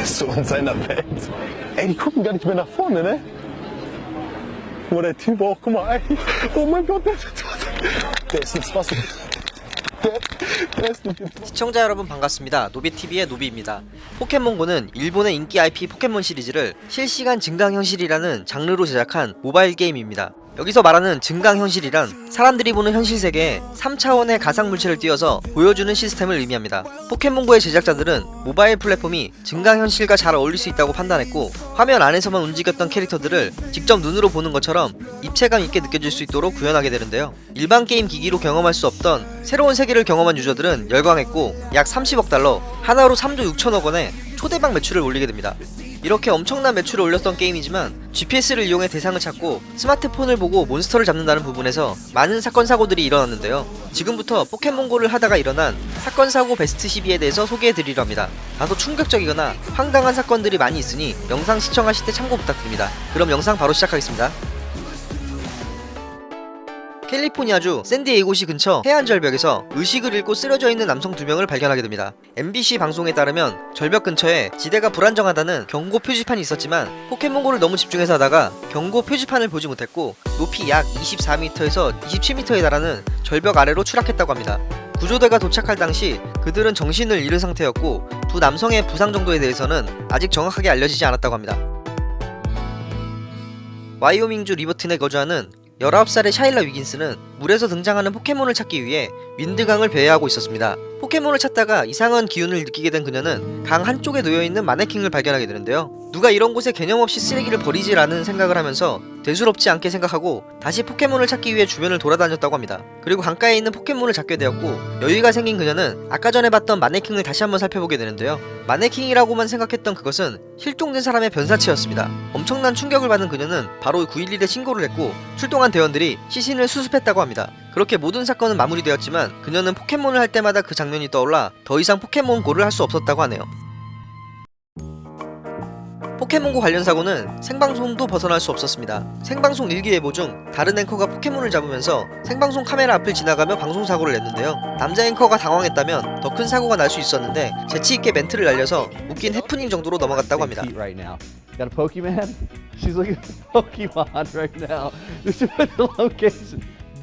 so in seiner Welt. Ey, die gucken gar nicht mehr nach vorne, ne? Guck mal, der Typ auch, guck mal, ey. Oh mein Gott, der ist ins Wasser. Der ist nicht ins Wasser. 시청자 여러분 반갑습니다. 노비TV의 노비입니다. 포켓몬고는 일본의 인기 IP 포켓몬 시리즈를 실시간 증강현실이라는 장르로 제작한 모바일 게임입니다. 여기서 말하는 증강현실이란 사람들이 보는 현실 세계에 3차원의 가상물체를 띄워서 보여주는 시스템을 의미합니다. 포켓몬고의 제작자들은 모바일 플랫폼이 증강현실과 잘 어울릴 수 있다고 판단했고, 화면 안에서만 움직였던 캐릭터들을 직접 눈으로 보는 것처럼 입체감 있게 느껴질 수 있도록 구현하게 되는데요. 일반 게임 기기로 경험할 수 없던 새로운 세계를 경험한 유저들은 열광했고, 약 30억 달러, 하나로 3조 6천억 원의 초대박 매출을 올리게 됩니다. 이렇게 엄청난 매출을 올렸던 게임이지만 GPS를 이용해 대상을 찾고 스마트폰을 보고 몬스터를 잡는다는 부분에서 많은 사건 사고들이 일어났는데요. 지금부터 포켓몬고를 하다가 일어난 사건 사고 베스트 12에 대해서 소개해드리려 합니다. 다소 충격적이거나 황당한 사건들이 많이 있으니 영상 시청하실 때 참고 부탁드립니다. 그럼 영상 바로 시작하겠습니다. 캘리포니아주 샌디에이고시 근처 해안절벽에서 의식을 잃고 쓰러져 있는 남성 2명을 발견하게 됩니다. MBC 방송에 따르면 절벽 근처에 지대가 불안정하다는 경고 표지판이 있었지만 포켓몬고를 너무 집중해서 하다가 경고 표지판을 보지 못했고 높이 약 24m에서 27m에 달하는 절벽 아래로 추락했다고 합니다. 구조대가 도착할 당시 그들은 정신을 잃은 상태였고 두 남성의 부상 정도에 대해서는 아직 정확하게 알려지지 않았다고 합니다. 와이오밍주 리버튼에 거주하는 19살의 샤일라 위긴스는 물에서 등장하는 포켓몬을 찾기 위해 윈드강을 배회하고 있었습니다. 포켓몬을 찾다가 이상한 기운을 느끼게 된 그녀는 강 한쪽에 놓여있는 마네킹을 발견하게 되는데요. 누가 이런 곳에 개념 없이 쓰레기를 버리지라는 생각을 하면서 대수롭지 않게 생각하고 다시 포켓몬을 찾기 위해 주변을 돌아다녔다고 합니다. 그리고 강가에 있는 포켓몬을 잡게 되었고 여유가 생긴 그녀는 아까 전에 봤던 마네킹을 다시 한번 살펴보게 되는데요. 마네킹이라고만 생각했던 그것은 실종된 사람의 변사체였습니다. 엄청난 충격을 받은 그녀는 바로 911에 신고를 했고 출동한 대원들이 시신을 수습했다고 합니다. 그렇게 모든 사건은 마무리되었지만 그녀는 포켓몬을 할 때마다 그 장면이 떠올라 더 이상 포켓몬고를 할 수 없었다고 하네요. 포켓몬고 관련 사고는 생방송도 벗어날 수 없었습니다. 생방송 일기예보 중 다른 앵커가 포켓몬을 잡으면서 생방송 카메라 앞을 지나가며 방송사고를 냈는데요. 남자 앵커가 당황했다면 더 큰 사고가 날 수 있었는데 재치있게 멘트를 날려서 웃긴 해프닝 정도로 넘어갔다고 합니다. Got a Pokemon? She's looking at Pokemon right now. This is the location.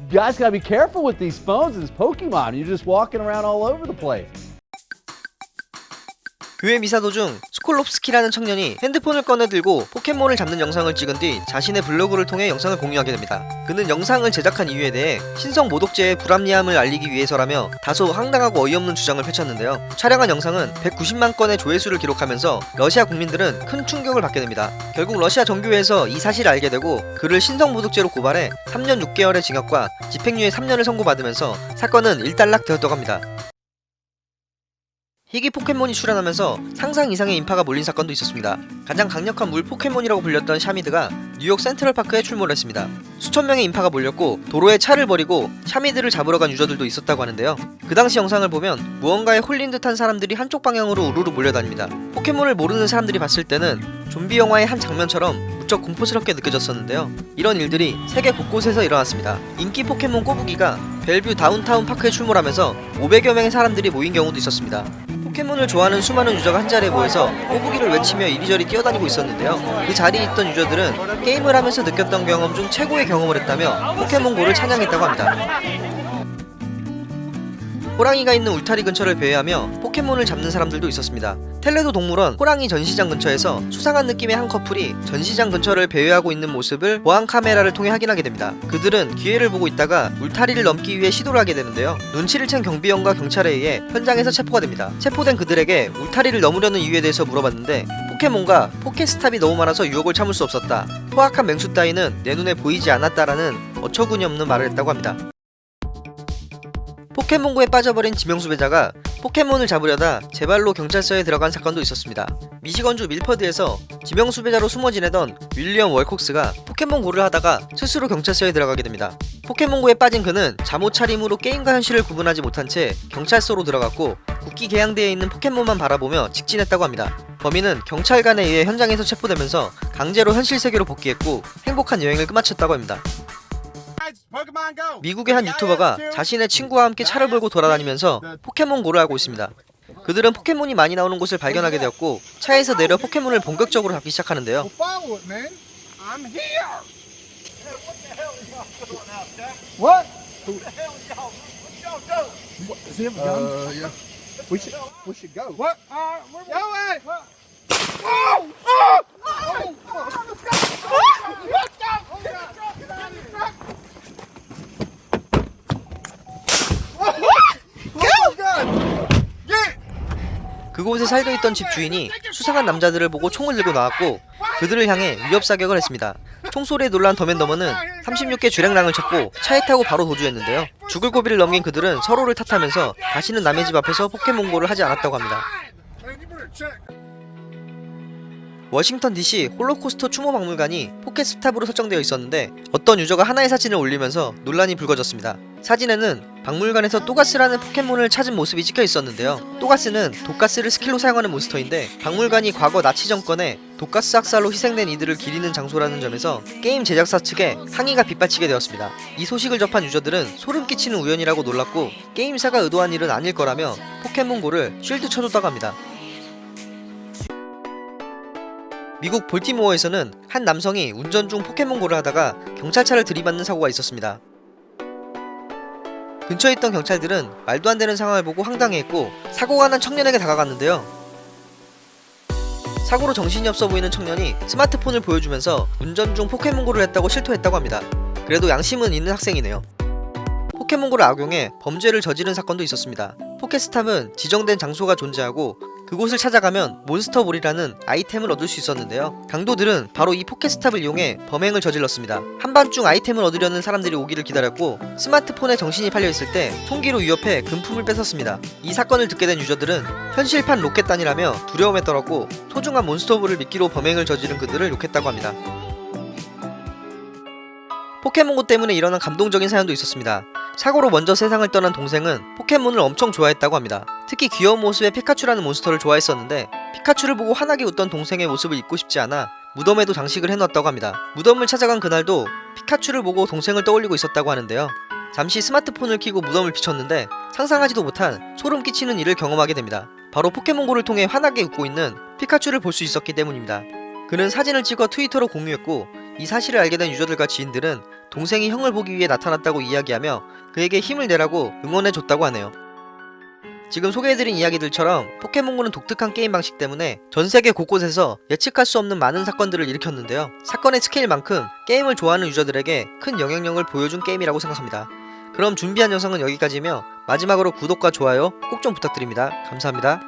You guys gotta be careful with these phones and this Pokemon. You're just walking around all over the place. 교회 미사 도중 스콜롭스키라는 청년이 핸드폰을 꺼내들고 포켓몬을 잡는 영상을 찍은 뒤 자신의 블로그를 통해 영상을 공유하게 됩니다. 그는 영상을 제작한 이유에 대해 신성 모독죄의 불합리함을 알리기 위해서라며 다소 황당하고 어이없는 주장을 펼쳤는데요. 촬영한 영상은 190만 건의 조회수를 기록하면서 러시아 국민들은 큰 충격을 받게 됩니다. 결국 러시아 정교회에서 이 사실을 알게 되고 그를 신성 모독죄로 고발해 3년 6개월의 징역과 집행유예 3년을 선고받으면서 사건은 일단락 되었다고 합니다. 희귀 포켓몬이 출현하면서 상상 이상의 인파가 몰린 사건도 있었습니다. 가장 강력한 물 포켓몬이라고 불렸던 샤미드가 뉴욕 센트럴파크에 출몰했습니다. 수천 명의 인파가 몰렸고 도로에 차를 버리고 샤미드를 잡으러 간 유저들도 있었다고 하는데요. 그 당시 영상을 보면 무언가에 홀린 듯한 사람들이 한쪽 방향으로 우르르 몰려다닙니다. 포켓몬을 모르는 사람들이 봤을 때는 좀비 영화의 한 장면처럼 무척 공포스럽게 느껴졌었는데요. 이런 일들이 세계 곳곳에서 일어났습니다. 인기 포켓몬 꼬부기가 벨뷰 다운타운 파크에 출몰하면서 500여 명의 사람들이 모인 경우도 있었습니다. 포켓몬을 좋아하는 수많은 유저가 한자리에 모여서 꼬부기를 외치며 이리저리 뛰어다니고 있었는데요. 그 자리에 있던 유저들은 게임을 하면서 느꼈던 경험 중 최고의 경험을 했다며 포켓몬고를 찬양했다고 합니다. 호랑이가 있는 울타리 근처를 배회하며 포켓몬을 잡는 사람들도 있었습니다. 텔레도 동물원 호랑이 전시장 근처에서 수상한 느낌의 한 커플이 전시장 근처를 배회하고 있는 모습을 보안 카메라를 통해 확인하게 됩니다. 그들은 기회를 보고 있다가 울타리를 넘기 위해 시도를 하게 되는데요. 눈치를 챈 경비원과 경찰에 의해 현장에서 체포가 됩니다. 체포된 그들에게 울타리를 넘으려는 이유에 대해서 물어봤는데 포켓몬과 포켓스탑이 너무 많아서 유혹을 참을 수 없었다. 포악한 맹수 따위는 내 눈에 보이지 않았다라는 어처구니 없는 말을 했다고 합니다. 포켓몬고에 빠져버린 지명수배자가 포켓몬을 잡으려다 제 발로 경찰서에 들어간 사건도 있었습니다. 미시건주 밀퍼드에서 지명수배자로 숨어 지내던 윌리엄 월콕스가 포켓몬고를 하다가 스스로 경찰서에 들어가게 됩니다. 포켓몬고에 빠진 그는 잠옷 차림으로 게임과 현실을 구분하지 못한 채 경찰서로 들어갔고 국기 개양대에 있는 포켓몬만 바라보며 직진했다고 합니다. 범인은 경찰관에 의해 현장에서 체포되면서 강제로 현실 세계로 복귀했고 행복한 여행을 끝마쳤다고 합니다. 미국의 한 유튜버가 자신의 친구와 함께 차를 몰고 돌아다니면서 포켓몬고를 하고 있습니다. 그들은 포켓몬이 많이 나오는 곳을 발견하게 되었고 차에서 내려 포켓몬을 본격적으로 잡기 시작하는데요. Follow it, man. I'm here. What? What the hell y'all? What y'all do? Does he have a gun? Yeah. We should go. What? Yo, hey! Oh! Oh! Oh! Let's go! Let's go! Get in the truck! Get out of the truck! Go! Gun! Get! 그곳에 살고 있던 집 주인이 수상한 남자들을 보고 총을 들고 나왔고 그들을 향해 위협 사격을 했습니다. 총소리에 놀란 더맨더머는 36개 주랭랑을 쳤고 차에 타고 바로 도주했는데요. 죽을 고비를 넘긴 그들은 서로를 탓하면서 다시는 남의 집 앞에서 포켓몬고를 하지 않았다고 합니다. Man, you better check. 워싱턴 DC 홀로코스터 추모 박물관이 포켓스탑으로 설정되어 있었는데 어떤 유저가 하나의 사진을 올리면서 논란이 불거졌습니다. 사진에는 박물관에서 또가스라는 포켓몬을 찾은 모습이 찍혀 있었는데요. 또가스는 독가스를 스킬로 사용하는 몬스터인데 박물관이 과거 나치 정권에 독가스 학살로 희생된 이들을 기리는 장소라는 점에서 게임 제작사 측에 항의가 빗발치게 되었습니다. 이 소식을 접한 유저들은 소름 끼치는 우연이라고 놀랐고 게임사가 의도한 일은 아닐 거라며 포켓몬고를 쉴드 쳐줬다고 합니다. 미국 볼티모어에서는 한 남성이 운전 중 포켓몬고를 하다가 경찰차를 들이받는 사고가 있었습니다. 근처에 있던 경찰들은 말도 안 되는 상황을 보고 황당해했고 사고가 난 청년에게 다가갔는데요. 사고로 정신이 없어 보이는 청년이 스마트폰을 보여주면서 운전 중 포켓몬고를 했다고 실토했다고 합니다. 그래도 양심은 있는 학생이네요. 포켓몬고를 악용해 범죄를 저지른 사건도 있었습니다. 포켓스탑은 지정된 장소가 존재하고 그곳을 찾아가면 몬스터볼이라는 아이템을 얻을 수 있었는데요. 강도들은 바로 이 포켓스탑을 이용해 범행을 저질렀습니다. 한밤중 아이템을 얻으려는 사람들이 오기를 기다렸고 스마트폰에 정신이 팔려있을 때 총기로 위협해 금품을 뺏었습니다. 이 사건을 듣게 된 유저들은 현실판 로켓단이라며 두려움에 떨었고 소중한 몬스터볼을 미끼로 범행을 저지른 그들을 욕했다고 합니다. 포켓몬고 때문에 일어난 감동적인 사연도 있었습니다. 사고로 먼저 세상을 떠난 동생은 포켓몬을 엄청 좋아했다고 합니다. 특히 귀여운 모습의 피카츄라는 몬스터를 좋아했었는데 피카츄를 보고 환하게 웃던 동생의 모습을 잊고 싶지 않아 무덤에도 장식을 해놨다고 합니다. 무덤을 찾아간 그날도 피카츄를 보고 동생을 떠올리고 있었다고 하는데요. 잠시 스마트폰을 켜고 무덤을 비췄는데 상상하지도 못한 소름 끼치는 일을 경험하게 됩니다. 바로 포켓몬고를 통해 환하게 웃고 있는 피카츄를 볼 수 있었기 때문입니다. 그는 사진을 찍어 트위터로 공유했고 이 사실을 알게 된 유저들과 지인들은 동생이 형을 보기 위해 나타났다고 이야기하며 그에게 힘을 내라고 응원해줬다고 하네요. 지금 소개해드린 이야기들처럼 포켓몬고는 독특한 게임 방식 때문에 전세계 곳곳에서 예측할 수 없는 많은 사건들을 일으켰는데요. 사건의 스케일만큼 게임을 좋아하는 유저들에게 큰 영향력을 보여준 게임이라고 생각합니다. 그럼 준비한 영상은 여기까지며 마지막으로 구독과 좋아요 꼭 좀 부탁드립니다. 감사합니다.